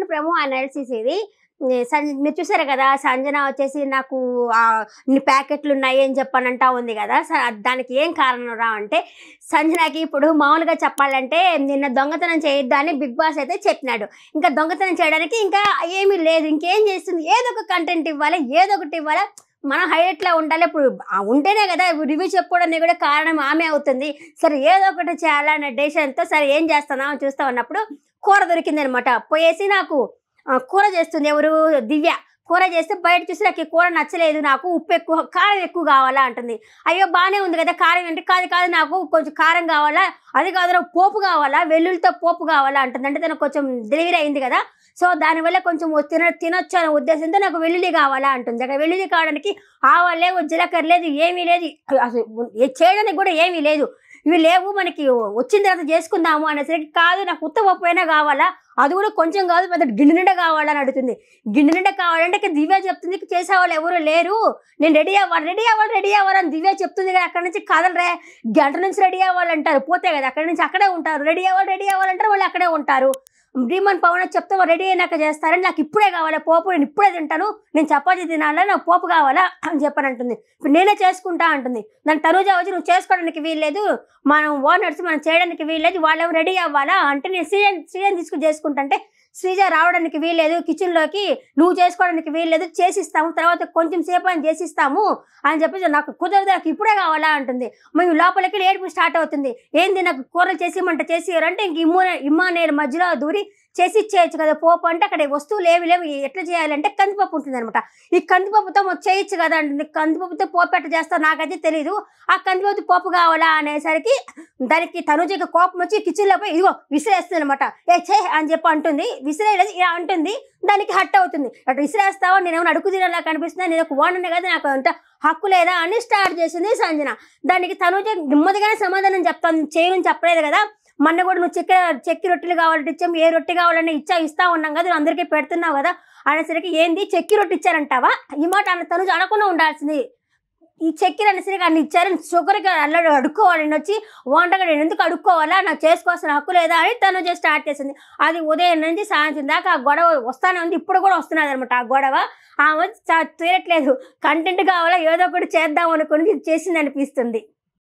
వచ్చినప్పుడేమో analysis ఇది మీరు చూసారు కదా! సంజన వచ్చేసి నాకు ఇన్ని ప్యాకెట్లున్నాయి అని చెప్పనంటా ఉంది కదా! దానికి ఏం కారణం రా అంటే, సంజనకి ఇప్పుడు మామూలుగా చెప్పాలంటే నిన్న దొంగతనం చేయొద్దు అని బిగ్ బాస్ అయితే చెప్పినాడు. ఇంకా దొంగతనం చేయడానికి ఇంకా ఏమీ లేదు. ఇంకేం చేస్తుంది? ఏదో ఒక కంటెంట్ ఇవ్వాలి, ఏదో ఒకటి ఇవ్వాలా, మనం హైలైట్‌లో ఉండాలి. ఇప్పుడు ఉంటేనే కదా రివ్యూ చెప్పుకోవడానికి కూడా కారణం ఆమె అవుతుంది. సరే ఏదో ఒకటి చేయాలన్న డెసిషన్‌తో సరే ఏం చేస్తున్నావు చూస్తా ఉన్నప్పుడు కూర దొరికిందనమాట. పోయేసి నాకు కూర చేస్తుంది ఎవరు? దివ్య. కూర చేస్తే బయట చూసి నాకు ఈ కూర నచ్చలేదు, నాకు ఉప్పు ఎక్కువ, కారం ఎక్కువ కావాలా అంటుంది. అయ్యో బాగానే ఉంది కదా కారం అంటే, కాదు కాదు నాకు కొంచెం కారం కావాలా, అది కాదు నాకు పోపు కావాలా, వెల్లుల్లితో పోపు కావాలా అంటుంది. అంటే తనకు కొంచెం డెలివరీ అయింది కదా, సో దానివల్ల కొంచెం తినొచ్చు అనే ఉద్దేశంతో నాకు వెల్లుల్లి కావాలా అంటుంది. అక్కడ వెల్లుల్లి కావడానికి ఆవాలు లేవు, జీలకర్ర లేదు, ఏమీ లేదు, అసలు చేయడానికి కూడా ఏమీ లేదు. ఇవి లేవు, మనకి వచ్చిన తర్వాత చేసుకుందాము అనేసరికి కాదు నాకు ఉత్త పప్పు అయినా కావాలా, అది కూడా కొంచెం కాదు పెద్ద గిన్నె నిండా కావాలని అడుగుతుంది. గిన్నె నిండా కావాలంటే దివ్య చెప్తుంది చేసేవాళ్ళు ఎవరు లేరు, నేను రెడీ అవ్వాలని దివ్య చెప్తుంది కదా. అక్కడి నుంచి కదలరే, గంట నుంచి రెడీ అవ్వాలంటారు, పోతే కదా అక్కడి నుంచి అక్కడే ఉంటారు, రెడీ అవ్వాలంటారు, వాళ్ళు అక్కడే ఉంటారు. భీమన్ పవన్ చెప్తే రెడీ అయినాక చేస్తారని, నాకు ఇప్పుడే కావాలా పోపు, నేను ఇప్పుడే తింటాను, నేను చపాతీ తినాలా, నాకు పోపు కావాలా అని చెప్పని అంటుంది. ఇప్పుడు నేనే చేసుకుంటా అంటుంది. దాని తనుజ వచ్చి నువ్వు చేసుకోవడానికి వీల్లేదు, మనం ఓనర్స్ మనం చేయడానికి వీల్లేదు, వాళ్ళేమో రెడీ అవ్వాలా అంటే నేను శ్రీజని తీసుకుని చేసుకుంటా అంటే, శ్రీజ రావడానికి వీల్లేదు కిచెన్లోకి, నువ్వు చేసుకోవడానికి వీల్లేదు, చేసిస్తాము తర్వాత కొంచెం సేపు అని చేసిస్తాము అని చెప్పేసి, నాకు కుదరదు, నాకు ఇప్పుడే కావాలా అంటుంది. మేము లోపలికి ఏడుపు స్టార్ట్ అవుతుంది. ఏంది నాకు కూరలు చేసివ్వరంటే ఇంక ఇమ్మానేరు మధ్యలో దూరి చేసి ఇచ్చేయచ్చు కదా పోపు అంటే, అక్కడ వస్తువులు లేవు ఎట్లా చేయాలంటే కందిపప్పు ఉంటుంది అనమాట. ఈ కందిపప్పుతో చేయొచ్చు కదా అంటుంది. కందిపప్పుతో పోపు ఎట్లా చేస్తావు నాకైతే తెలీదు, ఆ కందిపప్పు పోపు కావాలా అనేసరికి దానికి తనుజకి కోపం వచ్చి కిచెన్లో పోయి ఇదిగో విసిరేస్తుంది అనమాట. అని చెప్పి అంటుంది. విసిరేయలేదు ఇలా అంటుంది, దానికి హట్ అవుతుంది. అటు విసిరేస్తావా, నేనేమైనా అడుగు తినేలా కనిపిస్తున్నా, నేను ఒక ఓనర్నే కదా, నాకు అంత హక్కు లేదా అని స్టార్ట్ చేసింది సంజన. దానికి తనుజ నెమ్మదిగానే సమాధానం చెప్తాను, చేయని చెప్పలేదు కదా, మొన్న కూడా నువ్వు చెక్కి రొట్టెలు కావాలంటే ఇచ్చాము, ఏ రొట్టె కావాలన్నా ఇస్తా ఉన్నాం కదా, నువ్వు అందరికీ పెడుతున్నావు కదా అనేసరికి ఏంది చెక్కి రొట్టె ఇచ్చారంటావా, ఈ మాట తనుజ అనకుండా ఉండాల్సింది. ఈ చక్కెర అనేసరికి అన్ని ఇచ్చారు, షుగర్కి అల్లడు అడుక్కోవాలి, నేను వచ్చి వంటగా నేను ఎందుకు అడుక్కోవాలా, నాకు చేసుకోవాల్సిన హక్కు లేదా అని తనుజ స్టార్ట్ చేసింది. అది ఉదయం నుంచి సాయంత్రం దాకా ఆ గొడవ వస్తానే ఉంది, ఇప్పుడు కూడా వస్తున్నది అనమాట ఆ గొడవ. ఆమె తీరట్లేదు, కంటెంట్ కావాలా ఏదో ఒకటి చేద్దాం అనుకుని చేసింది అనిపిస్తుంది.